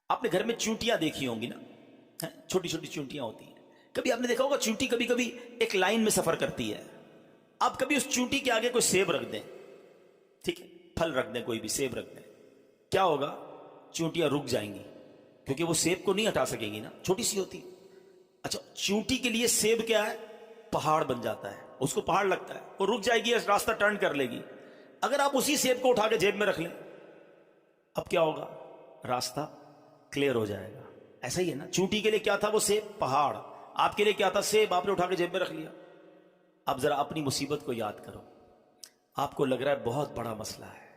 آپ نے گھر میں چونٹیاں دیکھی ہوں گی نا، چھوٹی چھوٹی چونٹیاں ہوتی ہیں. کبھی آپ نے دیکھا ہوگا چونٹی کبھی کبھی ایک لائن میں سفر کرتی ہے. آپ کبھی اس چونٹی کے آگے کوئی سیب رکھ دیں، ٹھیک ہے، پھل رکھ دیں، کوئی بھی سیب رکھ دیں، کیا ہوگا؟ چونٹیاں رک جائیں گی، کیونکہ وہ سیب کو نہیں ہٹا سکیں گی نا، چھوٹی سی ہوتی. اچھا، چونٹی کے لیے سیب کیا ہے؟ پہاڑ بن جاتا ہے، اس کو پہاڑ لگتا ہے، وہ رک جائے گی، راستہ ٹرن کر لے گی. اگر آپ اسی سیب کو اٹھا کے جیب میں رکھ لیں، اب کیا ہوگا؟ راستہ کلیئر ہو جائے گا. ایسا ہی ہے نا، چونٹی کے لیے کیا تھا؟ وہ سیب، پہاڑ. آپ کے لیے کیا تھا؟ سیب، آپ نے اٹھا کے جیب میں رکھ لیا. اب ذرا اپنی مصیبت کو یاد کرو. آپ کو لگ رہا ہے بہت بڑا مسئلہ ہے،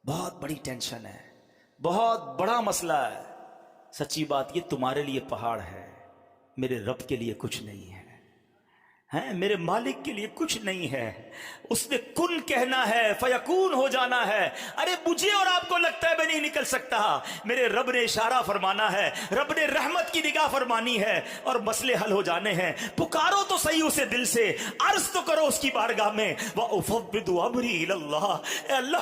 بہت بڑی ٹینشن ہے، بہت بڑا مسئلہ ہے. سچی بات یہ تمہارے لیے پہاڑ ہے، میرے رب کے لیے کچھ نہیں ہے، میرے مالک کے لیے کچھ نہیں ہے. اس نے کن کہنا ہے، فیکون ہو جانا ہے. ارے مجھے اور آپ کو لگتا ہے میں نہیں نکل سکتا، میرے رب نے اشارہ فرمانا ہے، رب نے رحمت کی نگاہ فرمانی ہے اور مسئلے حل ہو جانے ہیں. پکارو تو صحیح اسے دل سے، عرض تو کرو اس کی بارگاہ میں. وَأُفَوِّضُ أَمْرِي إِلَى اللَّهِ. اے اللہ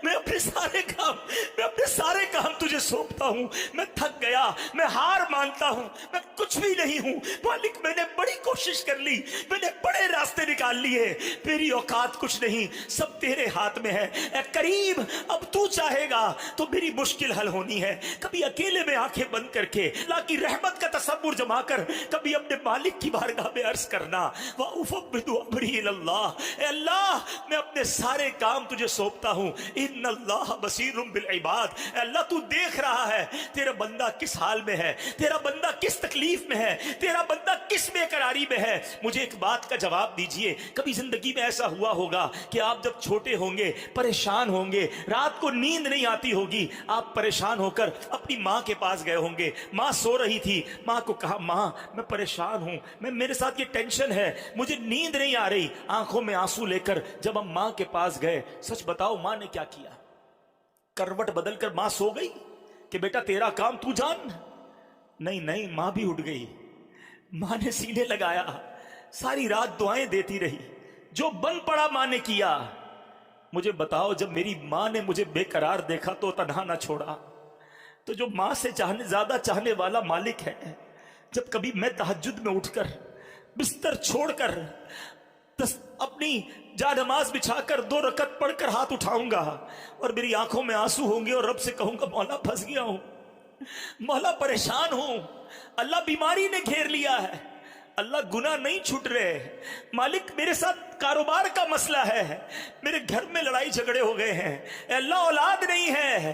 میں اپنے سارے کام تجھے سونپتا ہوں. میں تھک گیا، میں ہار مانتا ہوں، میں کچھ بھی نہیں ہوں. مالک میں نے بڑی کوشش کر لی، میں نے بڑے راستے نکال لیے، میری اوقات کچھ نہیں، سب تیرے ہاتھ میں ہے. اے کریم، اب تو چاہے گا تو میری مشکل حل ہونی ہے. کبھی اکیلے میں آنکھیں بند کر کے اللہ کی رحمت کا تصور جما کر کبھی اپنے مالک کی بارگاہ میں عرض کرنا، وَأُفَوِّضُ أَمْرِي إِلَى اللَّهِ. اے اللہ میں اپنے سارے کام تجھے سونپتا ہوں. ان اللہ بصیر بالعباد. اے اللہ تو دیکھ رہا ہے تیرا بندہ کس حال میں ہے، تیرا بندہ کس تکلیف میں ہے، تیرا بندہ کس بے قراری میں ہے. مجھے ایک بات کا جواب دیجئے، کبھی زندگی میں ایسا ہوا ہوگا کہ آپ جب چھوٹے ہوں گے، پریشان ہوں گے، رات کو نیند نہیں آتی ہوگی، آپ پریشان ہو کر اپنی ماں کے پاس گئے ہوں گے. ماں سو رہی تھی، ماں کو کہا ماں میں پریشان ہوں، میرے ساتھ یہ ٹینشن ہے، مجھے نیند نہیں آ رہی. آنکھوں میں آنسو لے کر جب ہم ماں کے پاس گئے، سچ بتاؤ ماں نے کیا کیا؟ کروٹ بدل کر ماں سو گئی کہ بیٹا تیرا کام تو جان؟ نہیں، ماں بھی اٹھ گئی. ماں نے سینے لگایا، ساری رات دعائیں دیتی رہی، جو بن پڑا ماں نے کیا. مجھے بتاؤ جب میری ماں نے مجھے بے قرار دیکھا تو تنہا نہ چھوڑا. تو جو ماں سے زیادہ چاہنے والا مالک ہے، جب کبھی میں تہجد میں اٹھ کر بستر چھوڑ کر اپنی جا نماز بچھا کر 2 رکعت پڑھ کر ہاتھ اٹھاؤں گا اور میری آنکھوں میں آنسو ہوں گے اور رب سے کہوں گا مولا پھنس گیا ہوں، مولا پریشان ہوں، اللہ بیماری نے گھیر لیا ہے، اللہ گناہ نہیں چھوٹ رہے، مالک میرے ساتھ کاروبار کا مسئلہ ہے، میرے گھر میں لڑائی جھگڑے ہو گئے ہیں، اے اللہ اولاد نہیں ہے،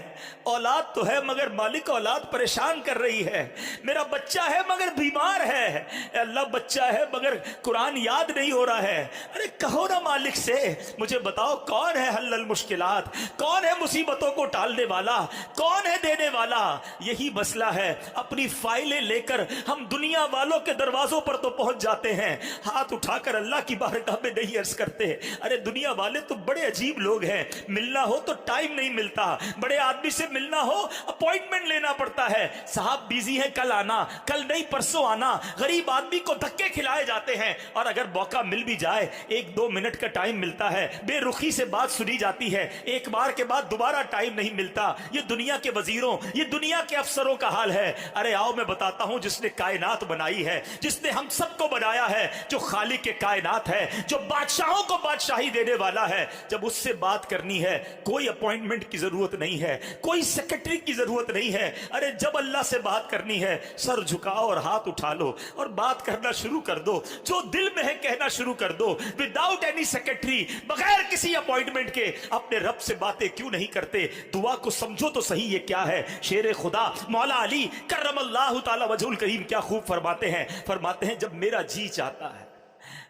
اولاد تو ہے مگر مالک اولاد پریشان کر رہی ہے، میرا بچہ ہے مگر بیمار ہے، اے اللہ بچہ ہے مگر قرآن یاد نہیں ہو رہا ہے. ارے کہو نا مالک سے، مجھے بتاؤ کون ہے حل المشکلات، کون ہے مصیبتوں کو ٹالنے والا، کون ہے دینے والا؟ یہی مسئلہ ہے. اپنی فائلیں لے کر ہم دنیا والوں کے دروازوں پر تو پہنچ جاتے ہیں، ہاتھ اٹھا کر اللہ کی بارگاہ میں نہیں عرض کرتے. ارے دنیا والے تو بڑے عجیب لوگ ہیں، ملنا ہو تو ٹائم نہیں ملتا، بڑے آدمی سے ملنا ہو اپوائنٹمنٹ لینا پڑتا ہے، صاحب بیزی ہے کل آنا، کل نہیں پرسوں آنا. غریب آدمی کو دھکے کھلائے جاتے ہیں اور اگر موقع مل بھی جائے 1-2 منٹ کا ٹائم ملتا ہے، بے رخی سے بات سنی جاتی ہے، ایک بار کے بعد دوبارہ ٹائم نہیں ملتا. یہ دنیا کے وزیروں، یہ دنیا کے افسروں کا حال ہے. ارے آؤ میں بتاتا ہوں جس نے کائنات بنائی ہے، جس نے ہم سب کو بنایا ہے، جو خالق کے کائنات ہے، جو بادشاہوں کو بادشاہی دینے والا ہے، جب اس سے بات کرنی ہے کوئی اپوائنٹمنٹ کی ضرورت نہیں ہے، کوئی سیکرٹری کی ضرورت نہیں ہے. ارے جب اللہ سے بات کرنی ہے سر جھکاؤ اور ہاتھ اٹھا لو اور بات کرنا شروع کر دو، جو دل میں ہے کہنا شروع کر دو، وداؤٹ اینی سیکرٹری، بغیر کسی اپوائنٹمنٹ کے. اپنے رب سے باتیں کیوں نہیں کرتے؟ دعا کو سمجھو تو صحیح یہ کیا ہے. شیر خدا مولا علی کرم اللہ تعالی وجہ الکریم کیا خوب فرماتے ہیں جب میرا جی چاہتا ہے،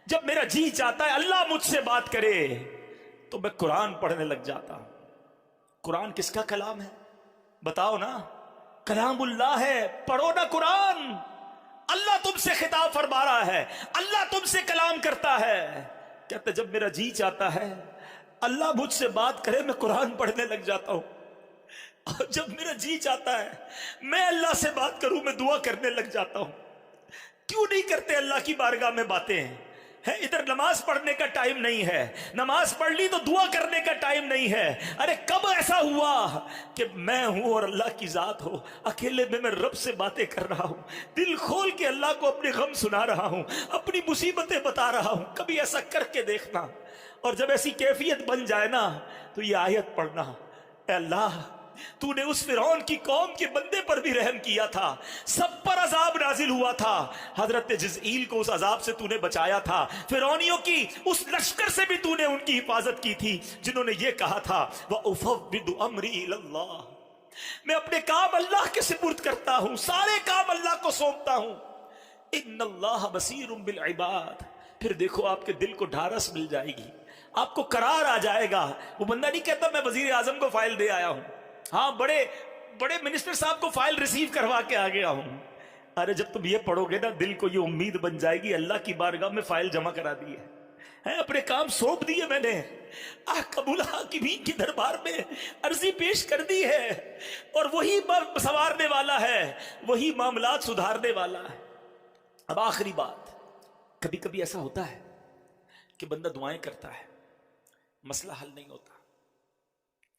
جب میرا جی چاہتا ہے اللہ مجھ سے بات کرے تو میں قرآن پڑھنے لگ جاتا ہوں. قرآن کس کا کلام ہے بتاؤ نا؟ کلام اللہ ہے، پڑھو نا قرآن. اللہ تم سے خطاب فرما رہا ہے، اللہ تم سے کلام کرتا ہے. کہتا جب میرا جی چاہتا ہے اللہ مجھ سے بات کرے میں قرآن پڑھنے لگ جاتا ہوں، اور جب میرا جی چاہتا ہے میں اللہ سے بات کروں میں دعا کرنے لگ جاتا ہوں. کیوں نہیں کرتے اللہ کی بارگاہ میں باتیں؟ ہے ادھر نماز پڑھنے کا ٹائم نہیں ہے، نماز پڑھ لی تو دعا کرنے کا ٹائم نہیں ہے۔ ارے کب ایسا ہوا کہ میں ہوں اور اللہ کی ذات ہو، اکیلے میں رب سے باتیں کر رہا ہوں، دل کھول کے اللہ کو اپنے غم سنا رہا ہوں، اپنی مصیبتیں بتا رہا ہوں۔ کبھی ایسا کر کے دیکھنا، اور جب ایسی کیفیت بن جائے نا تو یہ آیت پڑھنا، اے اللہ تو نے اس فرعون کی قوم کے بندے پر بھی رحم کیا تھا، سب پر عذاب نازل ہوا تھا، حضرت جزئیل کو اس عذاب سے تو نے بچایا تھا، فرعونیوں کی اس لشکر سے بھی تو نے ان کی حفاظت کی تھی جنہوں نے یہ کہا تھا وَأُفَوِّضُ أَمْرِي إِلَى اللَّهِ، میں اپنے کام اللہ کے سپرد کرتا ہوں، سارے کام اللہ کو سونپتا ہوں، إِنَّ اللَّهَ بَصِيرٌ بِالْعِبَادِ۔ پھر دیکھو آپ کے دل کو ڈھارس مل جائے گی، آپ کو قرار آ جائے گا۔ وہ بندہ نہیں کہتا میں وزیر اعظم کو فائل دے آیا ہوں، ہاں بڑے منسٹر صاحب کو فائل ریسیو کروا کے آ گیا ہوں۔ ارے جب تم یہ پڑھو گے نا دل کو یہ امید بن جائے گی اللہ کی بارگاہ میں فائل جمع کرا دی ہے، اپنے کام سونپ دیے میں نے، قبول حاکمین کی دربار میں عرضی پیش کر دی ہے، اور وہی سنوارنے والا ہے، وہی معاملات سدھارنے والا ہے۔ اب آخری بات، کبھی کبھی ایسا ہوتا ہے کہ بندہ دعائیں کرتا ہے، مسئلہ حل نہیں ہوتا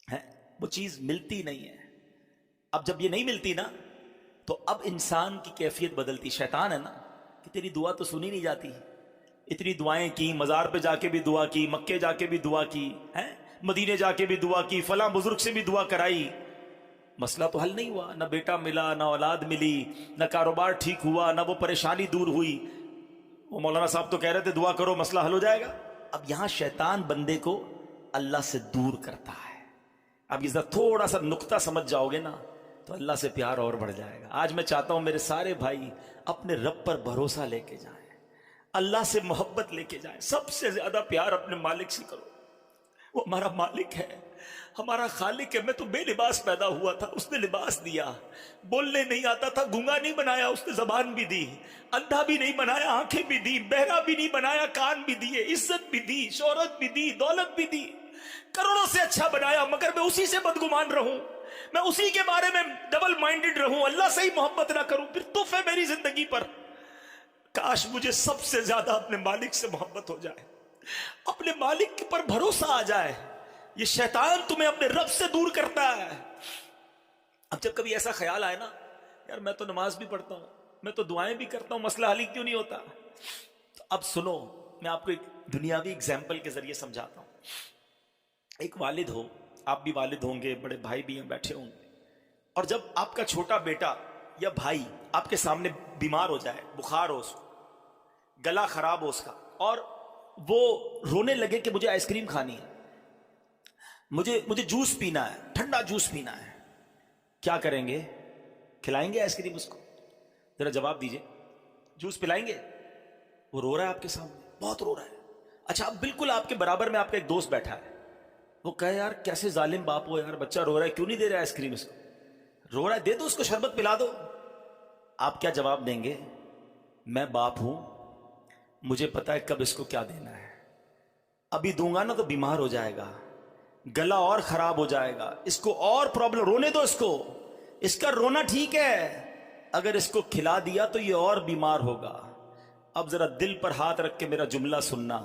ہے، وہ چیز ملتی نہیں ہے۔ اب جب یہ نہیں ملتی نا تو اب انسان کی کیفیت بدلتی، شیطان ہے نا کہ تیری دعا تو سنی نہیں جاتی، اتنی دعائیں کی، مزار پہ جا کے بھی دعا کی، مکے جا کے بھی دعا کی ہے، مدینے جا کے بھی دعا کی، فلاں بزرگ سے بھی دعا کرائی، مسئلہ تو حل نہیں ہوا، نہ بیٹا ملا، نہ اولاد ملی، نہ کاروبار ٹھیک ہوا، نہ وہ پریشانی دور ہوئی۔ وہ مولانا صاحب تو کہہ رہے تھے دعا کرو مسئلہ حل ہو جائے گا۔ اب یہاں شیطان بندے کو اللہ سے دور کرتا ہے۔ اب یہ تھوڑا سا نقطہ سمجھ جاؤ گے نا تو اللہ سے پیار اور بڑھ جائے گا۔ آج میں چاہتا ہوں میرے سارے بھائی اپنے رب پر بھروسہ لے کے جائیں، اللہ سے محبت لے کے جائیں، سب سے زیادہ پیار اپنے مالک سے کرو، وہ ہمارا مالک ہے، ہمارا خالق ہے۔ میں تو بے لباس پیدا ہوا تھا، اس نے لباس دیا، بولنے نہیں آتا تھا، گونگا نہیں بنایا، اس نے زبان بھی دی، اندھا بھی نہیں بنایا، آنکھیں بھی دی، بہرا بھی نہیں بنایا، کان بھی دیے، عزت بھی دی، شہرت بھی دی، دولت بھی دی، کروڑوں سے اچھا بنایا، مگر میں اسی سے بدگمان رہوں، میں اسی کے بارے میں ڈبل مائنڈڈ رہوں، اللہ سے ہی محبت نہ کروں، پھر تف ہے میری زندگی پر۔ کاش مجھے سب سے زیادہ اپنے مالک سے محبت ہو جائے، اپنے مالک پر بھروسہ آ جائے۔ یہ شیطان تمہیں اپنے رب سے دور کرتا ہے۔ اب جب کبھی ایسا خیال آئے نا یار میں تو نماز بھی پڑھتا ہوں، میں تو دعائیں بھی کرتا ہوں، مسئلہ حل کیوں نہیں ہوتا، تو اب سنو میں آپ کو ایک دنیاوی اگزامپل کے ذریعے سمجھاتا ہوں۔ ایک والد ہو، آپ بھی والد ہوں گے، بڑے بھائی بھی ہیں بیٹھے ہوں گے، اور جب آپ کا چھوٹا بیٹا یا بھائی آپ کے سامنے بیمار ہو جائے، بخار ہو، اس کو گلا خراب ہو اس کا، اور وہ رونے لگے کہ مجھے آئس کریم کھانی ہے، مجھے جوس پینا ہے، ٹھنڈا جوس پینا ہے، کیا کریں گے؟ کھلائیں گے آئس کریم اس کو؟ ذرا جواب دیجئے، جوس پلائیں گے؟ وہ رو رہا ہے آپ کے سامنے، بہت رو رہا ہے، اچھا اب بالکل آپ کے برابر میں آپ کا ایک دوست بیٹھا ہے، وہ کہے یار کیسے ظالم باپ ہو یار، بچہ رو رہا ہے کیوں نہیں دے رہا آئس کریم اس کو، رو رہا ہے دے دو اس کو، شربت پلا دو۔ آپ کیا جواب دیں گے؟ میں باپ ہوں، مجھے پتا ہے کب اس کو کیا دینا ہے، ابھی دوں گا نا تو بیمار ہو جائے گا، گلا اور خراب ہو جائے گا، اس کو اور پرابلم، رونے دو اس کو، اس کا رونا ٹھیک ہے، اگر اس کو کھلا دیا تو یہ اور بیمار ہوگا۔ اب ذرا دل پر ہاتھ رکھ کے میرا جملہ سننا،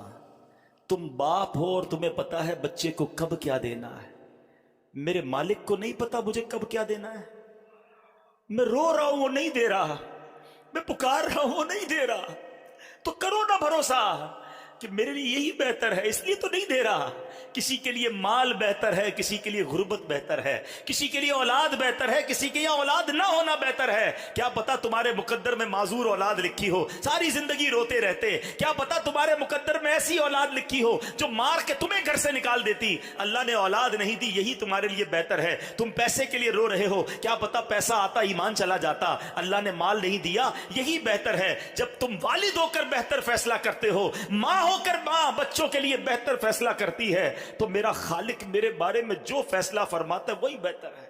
تم باپ ہو اور تمہیں پتا ہے بچے کو کب کیا دینا ہے، میرے مالک کو نہیں پتا مجھے کب کیا دینا ہے؟ میں رو رہا ہوں وہ نہیں دے رہا، میں پکار رہا ہوں وہ نہیں دے رہا، تو کرو نا بھروسہ کہ میرے لیے یہی بہتر ہے، اس لیے تو نہیں دے رہا۔ کسی کے لیے مال بہتر ہے، کسی کے لیے غربت بہتر ہے، کسی کے لیے اولاد بہتر ہے، کسی کے لیے اولاد نہ ہونا بہتر ہے۔ کیا پتا تمہارے مقدر میں معذور اولاد لکھی ہو، ساری زندگی روتے رہتے، کیا پتا تمہارے مقدر میں ایسی اولاد لکھی ہو جو مار کے تمہیں گھر سے نکال دیتی، اللہ نے اولاد نہیں دی، یہی تمہارے لیے بہتر ہے۔ تم پیسے کے لیے رو رہے ہو، کیا پتا پیسہ آتا ایمان چلا جاتا، اللہ نے مال نہیں دیا، یہی بہتر ہے۔ جب تم والد ہو کر بہتر فیصلہ کرتے ہو، ماں ہو کر ماں بچوں کے لیے بہتر فیصلہ کرتی ہے، تو میرا خالق میرے بارے میں جو فیصلہ فرماتا ہے وہی بہتر ہے۔